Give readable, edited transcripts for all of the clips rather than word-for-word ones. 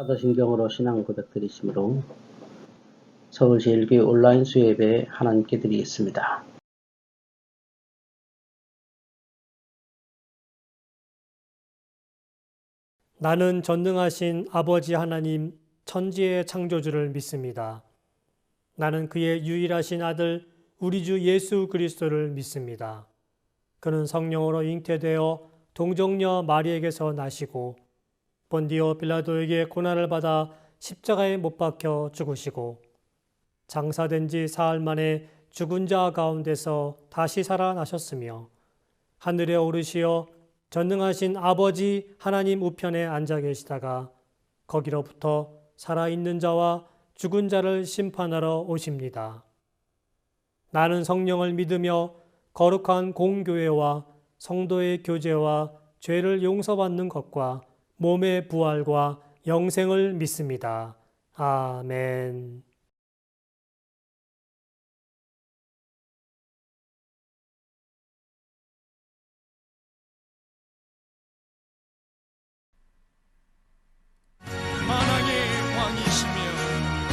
사도신경으로 신앙 고백드리심으로 서울제일교회 온라인 수요예배에 하나님께 드리겠습니다. 나는 전능하신 아버지 하나님 천지의 창조주를 믿습니다. 나는 그의 유일하신 아들 우리 주 예수 그리스도를 믿습니다. 그는 성령으로 잉태되어 동정녀 마리에게서 나시고 본디오 빌라도에게 고난을 받아 십자가에 못 박혀 죽으시고 장사된 지 사흘 만에 죽은 자 가운데서 다시 살아나셨으며 하늘에 오르시어 전능하신 아버지 하나님 우편에 앉아 계시다가 거기로부터 살아있는 자와 죽은 자를 심판하러 오십니다. 나는 성령을 믿으며 거룩한 공교회와 성도의 교제와 죄를 용서받는 것과 몸의 부활과 영생을 믿습니다. 아멘. 만왕의 왕이시며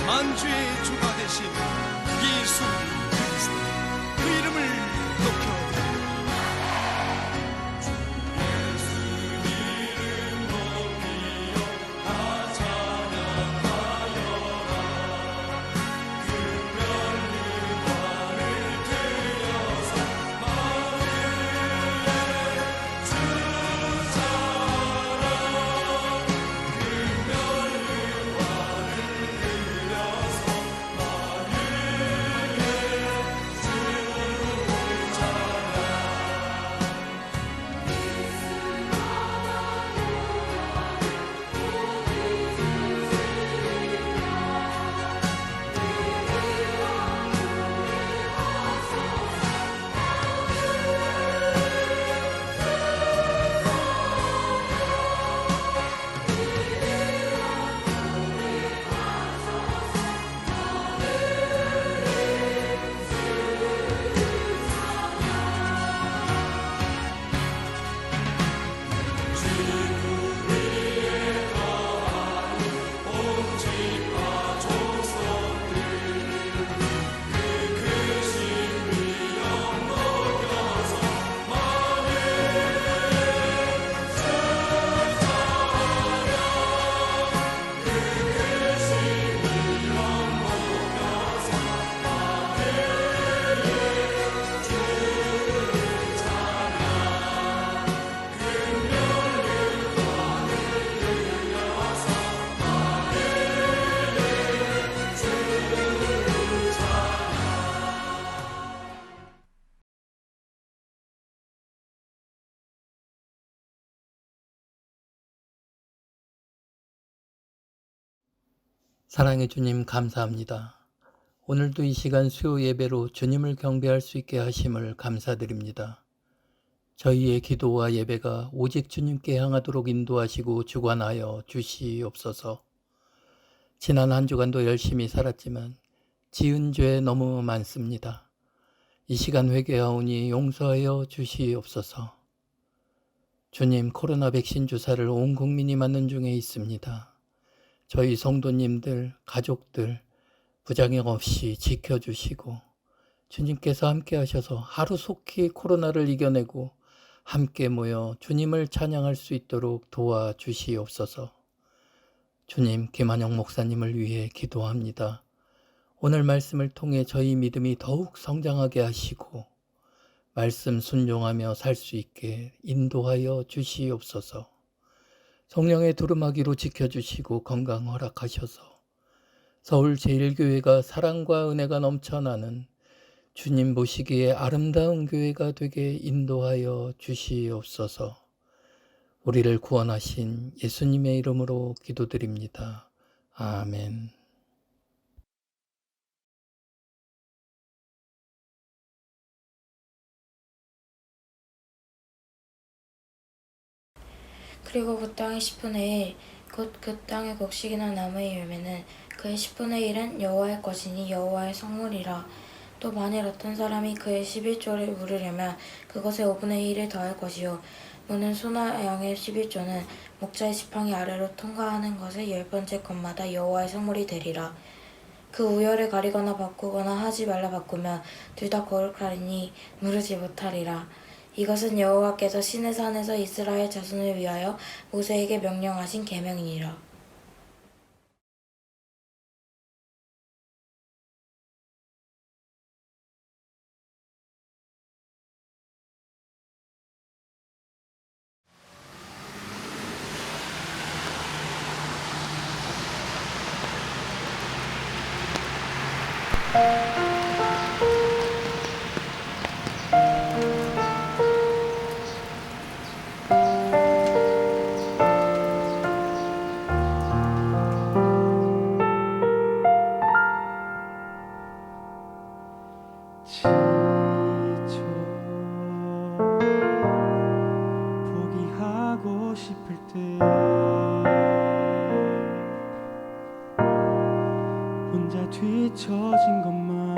만주의 주가 되신 예수 그리스도 그 이름을 높여드립니다. 사랑의 주님 감사합니다. 오늘도 이 시간 수요 예배로 주님을 경배할 수 있게 하심을 감사드립니다. 저희의 기도와 예배가 오직 주님께 향하도록 인도하시고 주관하여 주시옵소서. 지난 한 주간도 열심히 살았지만 지은 죄 너무 많습니다. 이 시간 회개하오니 용서하여 주시옵소서. 주님, 코로나 백신 주사를 온 국민이 맞는 중에 있습니다. 저희 성도님들, 가족들 부작용 없이 지켜주시고 주님께서 함께 하셔서 하루속히 코로나를 이겨내고 함께 모여 주님을 찬양할 수 있도록 도와주시옵소서. 주님, 김한영 목사님을 위해 기도합니다. 오늘 말씀을 통해 저희 믿음이 더욱 성장하게 하시고 말씀 순종하며 살 수 있게 인도하여 주시옵소서. 성령의 두루마기로 지켜주시고 건강 허락하셔서 서울제일교회가 사랑과 은혜가 넘쳐나는 주님 보시기에 아름다운 교회가 되게 인도하여 주시옵소서. 우리를 구원하신 예수님의 이름으로 기도드립니다. 아멘. 그리고 그 땅의 10분의 1, 곧 그 땅의 곡식이나 나무의 열매는 그의 10분의 1은 여호와의 것이니 여호와의 성물이라. 또 만일 어떤 사람이 그의 11조를 물으려면 그것의 5분의 1을 더할 것이요 무는 소나 양의 11조는 목자의 지팡이 아래로 통과하는 것을 10번째 것마다 여호와의 성물이 되리라. 그 우열을 가리거나 바꾸거나 하지 말라 바꾸면 둘 다 거룩하리니 무르지 못하리라. 이것은 여호와께서 시내 산에서 이스라엘 자손을 위하여 모세에게 명령하신 계명이니라. 지쳐 포기하고 싶을 때 혼자 뒤처진 것만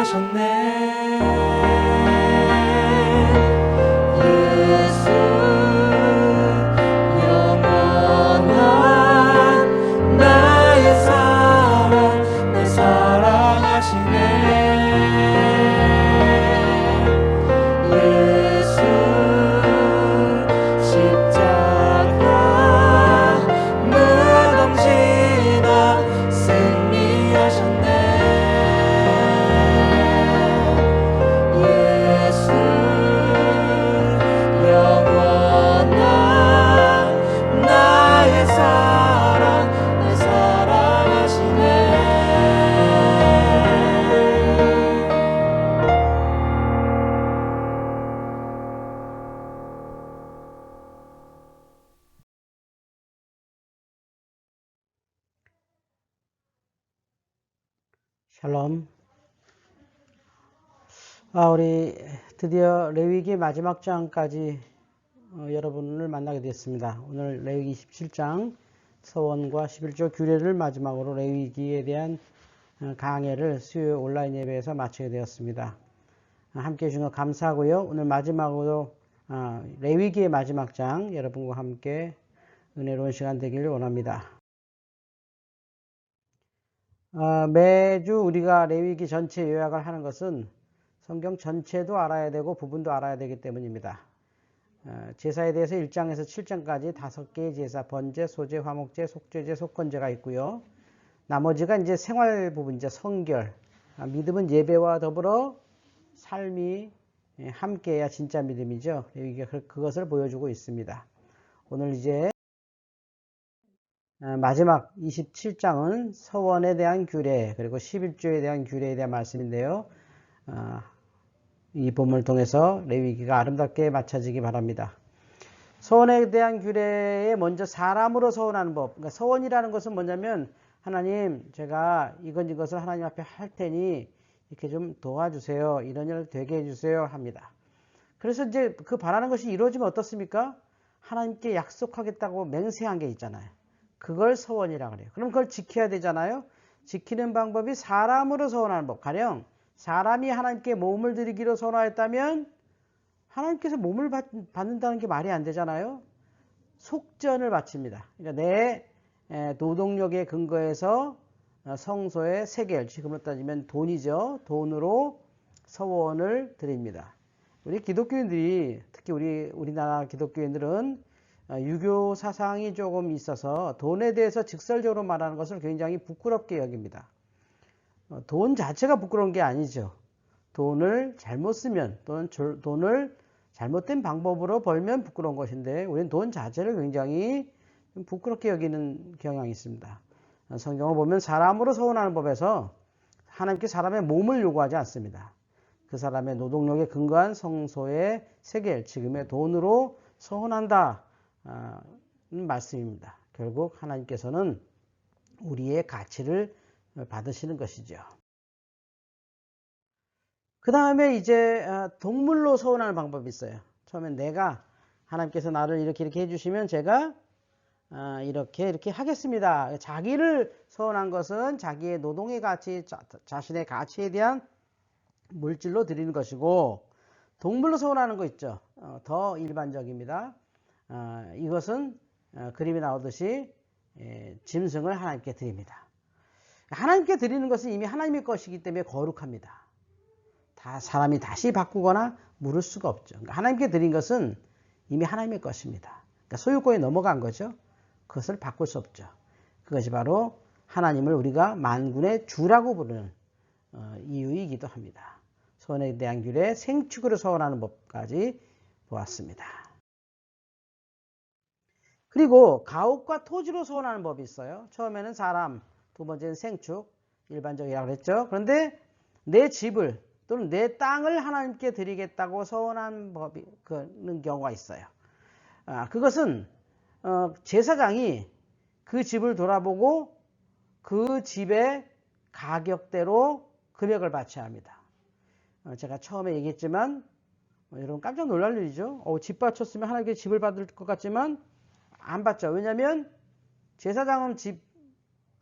예수 영원한 나의 사랑 날 사랑하시네 예수 십자가 무덤 지나 승리하셨네 예수 영원한 나의 사랑 날 사랑하시네 샬롬. 우리 드디어 레위기 마지막 장까지 여러분을 만나게 됐습니다. 오늘 레위기 27장 서원과 11조 규례를 마지막으로 레위기에 대한 강해를 수요일 온라인 예배에서 마치게 되었습니다. 함께 해주신 것 감사하고요. 오늘 마지막으로 레위기의 마지막 장 여러분과 함께 은혜로운 시간 되기를 원합니다. 매주 우리가 레위기 전체 요약을 하는 것은 성경 전체도 알아야 되고 부분도 알아야 되기 때문입니다. 제사에 대해서 1장에서 7장까지 5개의 제사, 번제, 소제, 화목제, 속죄제, 속건제가 있고요. 나머지가 이제 생활 부분, 이제 성결, 믿음은 예배와 더불어 삶이 함께해야 진짜 믿음이죠. 레위기가 그것을 보여주고 있습니다. 오늘 이제 마지막 27장은 서원에 대한 규례 그리고 11조에 대한 규례에 대한 말씀인데요. 이 본문을 통해서 레위기가 아름답게 마쳐지기 바랍니다. 서원에 대한 규례에 먼저 사람으로 서원하는 법. 그러니까 서원이라는 것은 뭐냐면 하나님 제가 이것을 하나님 앞에 할 테니 이렇게 좀 도와주세요. 이런 일을 되게 해주세요 합니다. 그래서 이제 그 바라는 것이 이루어지면 어떻습니까? 하나님께 약속하겠다고 맹세한 게 있잖아요. 그걸 서원이라고 그래요. 그럼 그걸 지켜야 되잖아요. 지키는 방법이 사람으로 서원하는 법. 가령 사람이 하나님께 몸을 드리기로 선언했다면 하나님께서 몸을 받는다는 게 말이 안 되잖아요. 속전을 바칩니다. 그러니까 내 노동력에 근거해서 성소의 세겔, 지금으로 따지면 돈이죠. 돈으로 서원을 드립니다. 우리 기독교인들이, 특히 우리나라 기독교인들은 유교 사상이 조금 있어서 돈에 대해서 직설적으로 말하는 것을 굉장히 부끄럽게 여깁니다. 돈 자체가 부끄러운 게 아니죠. 돈을 잘못 쓰면 또는 돈을 잘못된 방법으로 벌면 부끄러운 것인데 우리는 돈 자체를 굉장히 부끄럽게 여기는 경향이 있습니다. 성경을 보면 사람으로 서원하는 법에서 하나님께 사람의 몸을 요구하지 않습니다. 그 사람의 노동력에 근거한 성소의 세겔, 지금의 돈으로 서원한다 말씀입니다. 결국 하나님께서는 우리의 가치를 받으시는 것이죠. 그 다음에 이제 동물로 서원하는 방법이 있어요. 처음엔 내가 하나님께서 나를 이렇게 해주시면 제가 이렇게 하겠습니다. 자기를 서원한 것은 자기의 노동의 가치, 자신의 가치에 대한 물질로 드리는 것이고, 동물로 서원하는 거 있죠. 더 일반적입니다. 이것은 그림이 나오듯이 짐승을 하나님께 드립니다. 하나님께 드리는 것은 이미 하나님의 것이기 때문에 거룩합니다. 사람이 다시 바꾸거나 물을 수가 없죠. 그러니까 하나님께 드린 것은 이미 하나님의 것입니다. 그러니까 소유권이 넘어간 거죠. 그것을 바꿀 수 없죠. 그것이 바로 하나님을 우리가 만군의 주라고 부르는 이유이기도 합니다. 서원에 대한 규례, 생축으로 서원하는 법까지 보았습니다. 그리고 가옥과 토지로 서원하는 법이 있어요. 처음에는 사람, 두 번째는 생축, 일반적이라고 그랬죠. 그런데 내 집을 또는 내 땅을 하나님께 드리겠다고 서원한 법이 그런 경우가 있어요. 그것은 제사장이 그 집을 돌아보고 그 집의 가격대로 금액을 바쳐야 합니다. 제가 처음에 얘기했지만 여러분 깜짝 놀랄 일이죠. 집 바쳤으면 하나님께 집을 받을 것 같지만 안 받죠. 왜냐하면 제사장은 집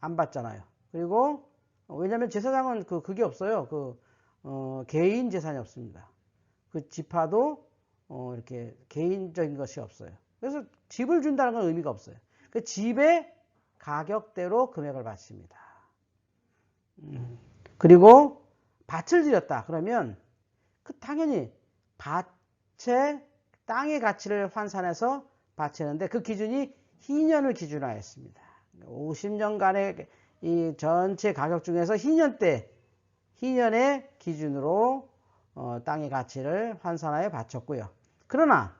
안 받잖아요. 그리고 왜냐하면 제사장은 그게 없어요. 개인 재산이 없습니다. 그 지파도 이렇게 개인적인 것이 없어요. 그래서 집을 준다는 건 의미가 없어요. 그 집의 가격대로 금액을 받습니다. 그리고 밭을 들였다. 그러면 그 당연히 밭의 땅의 가치를 환산해서 바치는데 그 기준이 희년을 기준으로 하였습니다. 50년간의 이 전체 가격 중에서 희년의 기준으로 땅의 가치를 환산하여 바쳤고요. 그러나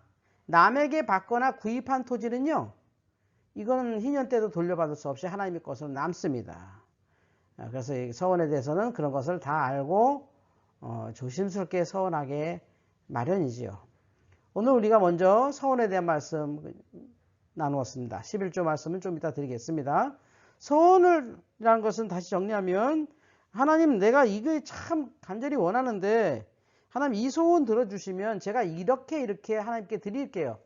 남에게 받거나 구입한 토지는요, 이거는 희년 때도 돌려받을 수 없이 하나님의 것으로 남습니다. 그래서 이 서원에 대해서는 그런 것을 다 알고 조심스럽게 서원하게 마련이지요. 오늘 우리가 먼저 서원에 대한 말씀 나누었습니다. 11조 말씀은 좀 이따 드리겠습니다. 서원이라는 것은 다시 정리하면 하나님, 내가 이거 참 간절히 원하는데 하나님 이 소원 들어주시면 제가 이렇게 하나님께 드릴게요.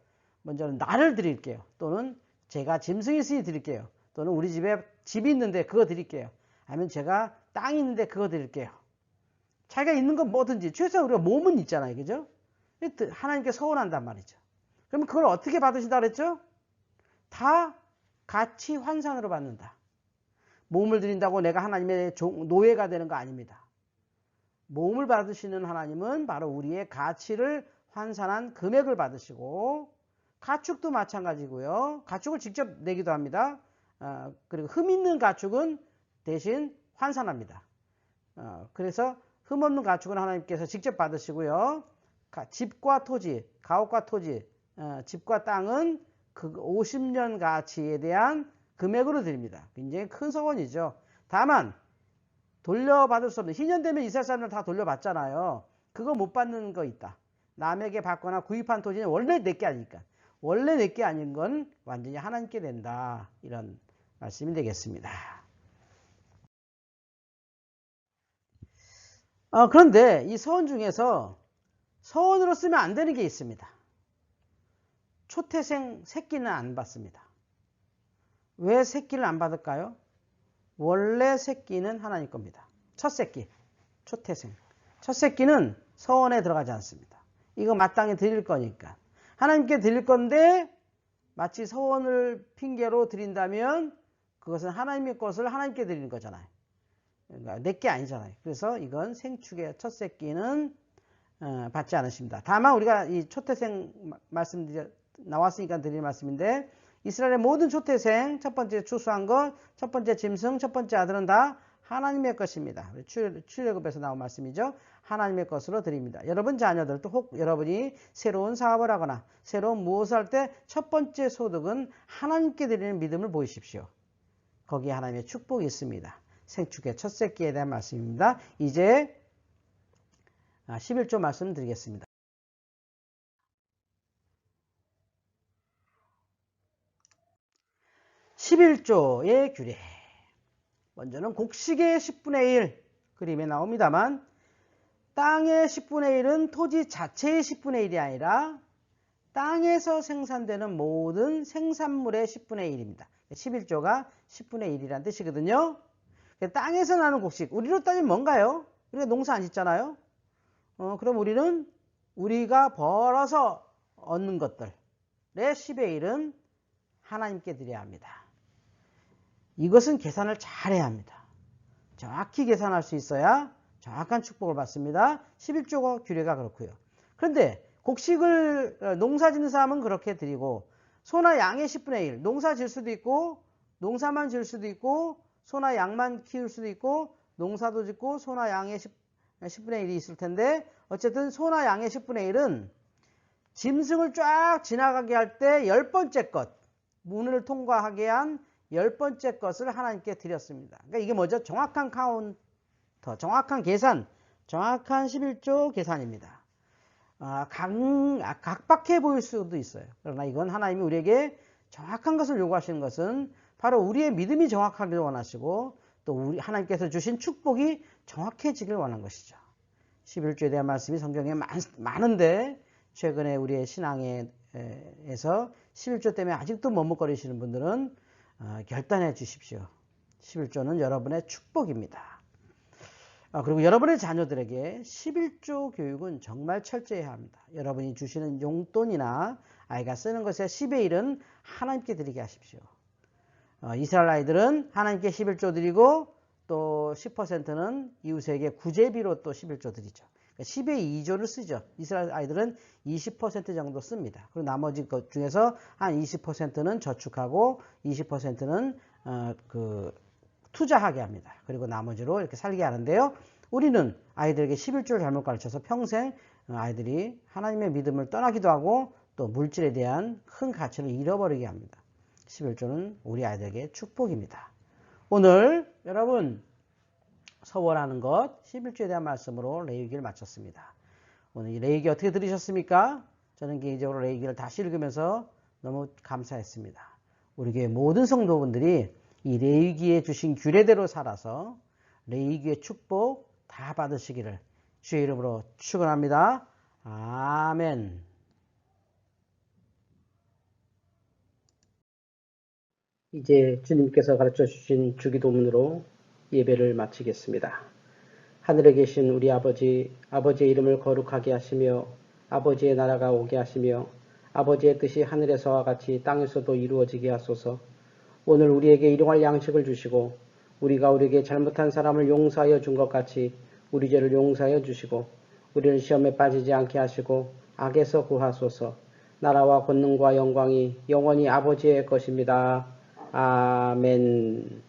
먼저는 나를 드릴게요. 또는 제가 짐승이 있으니 드릴게요. 또는 우리 집에 집이 있는데 그거 드릴게요. 아니면 제가 땅이 있는데 그거 드릴게요. 자기가 있는 건 뭐든지 최소한 우리가 몸은 있잖아요. 그죠? 하나님께 서원한단 말이죠. 그럼 그걸 어떻게 받으신다 그랬죠? 다 가치 환산으로 받는다. 몸을 드린다고 내가 하나님의 노예가 되는 거 아닙니다. 몸을 받으시는 하나님은 바로 우리의 가치를 환산한 금액을 받으시고, 가축도 마찬가지고요. 가축을 직접 내기도 합니다. 그리고 흠 있는 가축은 대신 환산합니다. 그래서 흠 없는 가축은 하나님께서 직접 받으시고요. 집과 토지, 가옥과 토지, 집과 땅은 그 50년 가치에 대한 금액으로 드립니다. 굉장히 큰 서원이죠. 다만 돌려받을 수 없는, 희년 되면 이스라엘 사람들 다 돌려받잖아요. 그거 못 받는 거 있다. 남에게 받거나 구입한 토지는 원래 내게 아니니까. 원래 내게 아닌 건 완전히 하나님께 된다. 이런 말씀이 되겠습니다. 그런데 이 서원 중에서 서원으로 쓰면 안 되는 게 있습니다. 초태생 새끼는 안 받습니다. 왜 새끼를 안 받을까요? 원래 새끼는 하나님 겁니다. 첫 새끼, 초태생. 첫 새끼는 서원에 들어가지 않습니다. 이거 마땅히 드릴 거니까. 하나님께 드릴 건데 마치 서원을 핑계로 드린다면 그것은 하나님의 것을 하나님께 드리는 거잖아요. 그러니까 내게 아니잖아요. 그래서 이건 생축의 첫 새끼는 받지 않으십니다. 다만 우리가 이 초태생 나왔으니까 드릴 말씀인데, 이스라엘의 모든 초태생, 첫 번째 추수한 것, 첫 번째 짐승, 첫 번째 아들은 다 하나님의 것입니다. 출애굽에서 나온 말씀이죠. 하나님의 것으로 드립니다. 여러분 자녀들도 혹 여러분이 새로운 사업을 하거나 새로운 무엇을 할 때 첫 번째 소득은 하나님께 드리는 믿음을 보이십시오. 거기에 하나님의 축복이 있습니다. 생축의 첫 새끼에 대한 말씀입니다. 이제 11조 말씀 드리겠습니다. 11조의 규례. 먼저는 곡식의 10분의 1 그림에 나옵니다만, 땅의 10분의 1은 토지 자체의 10분의 1이 아니라 땅에서 생산되는 모든 생산물의 10분의 1입니다. 11조가 10분의 1이라는 뜻이거든요. 땅에서 나는 곡식, 우리로 따지면 뭔가요? 우리가 농사 안 짓잖아요. 그럼 우리가 벌어서 얻는 것들의 10의 1은 하나님께 드려야 합니다. 이것은 계산을 잘 해야 합니다. 정확히 계산할 수 있어야 정확한 축복을 받습니다. 11조 규례가 그렇고요. 그런데 곡식을 농사 짓는 사람은 그렇게 드리고, 소나 양의 10분의 1, 농사 질 수도 있고 농사만 질 수도 있고 소나 양만 키울 수도 있고 농사도 짓고 소나 양의 10분의 1이 있을 텐데, 어쨌든 소나 양의 10분의 1은 짐승을 쫙 지나가게 할 때 10번째 것, 문을 통과하게 한 10번째 것을 하나님께 드렸습니다. 그러니까 이게 뭐죠? 정확한 카운터, 정확한 계산, 정확한 11조 계산입니다. 각박해 보일 수도 있어요. 그러나 이건 하나님이 우리에게 정확한 것을 요구하시는 것은 바로 우리의 믿음이 정확하길 원하시고, 또 우리 하나님께서 주신 축복이 정확해지길 원하는 것이죠. 11조에 대한 말씀이 성경에 많은데, 최근에 우리의 신앙에서 11조 때문에 아직도 머뭇거리시는 분들은 결단해 주십시오. 11조는 여러분의 축복입니다. 그리고 여러분의 자녀들에게 11조 교육은 정말 철저해야 합니다. 여러분이 주시는 용돈이나 아이가 쓰는 것의 10의 1은 하나님께 드리게 하십시오. 이스라엘 아이들은 하나님께 11조 드리고 또 10%는 이웃에게 구제비로 또 11조 드리죠. 10의 2조를 쓰죠. 이스라엘 아이들은 20% 정도 씁니다. 그리고 나머지 것 중에서 한 20%는 저축하고 20%는 투자하게 합니다. 그리고 나머지로 이렇게 살게 하는데요. 우리는 아이들에게 11조를 잘못 가르쳐서 평생 아이들이 하나님의 믿음을 떠나기도 하고 또 물질에 대한 큰 가치를 잃어버리게 합니다. 11조는 우리 아이들에게 축복입니다. 오늘 여러분 서원하는 것 11조에 대한 말씀으로 레위기를 마쳤습니다. 오늘 이 레위기 어떻게 들으셨습니까? 저는 개인적으로 레위기를 다시 읽으면서 너무 감사했습니다. 우리 교회 모든 성도분들이 이 레위기에 주신 규례대로 살아서 레위기의 축복 다 받으시기를 주의 이름으로 축원합니다. 아멘. 이제 주님께서 가르쳐 주신 주기도문으로 예배를 마치겠습니다. 하늘에 계신 우리 아버지, 아버지의 이름을 거룩하게 하시며 아버지의 나라가 오게 하시며 아버지의 뜻이 하늘에서와 같이 땅에서도 이루어지게 하소서. 오늘 우리에게 일용할 양식을 주시고 우리가 우리에게 잘못한 사람을 용서하여 준 것 같이 우리 죄를 용서하여 주시고 우리를 시험에 빠지지 않게 하시고 악에서 구하소서. 나라와 권능과 영광이 영원히 아버지의 것입니다. 아멘.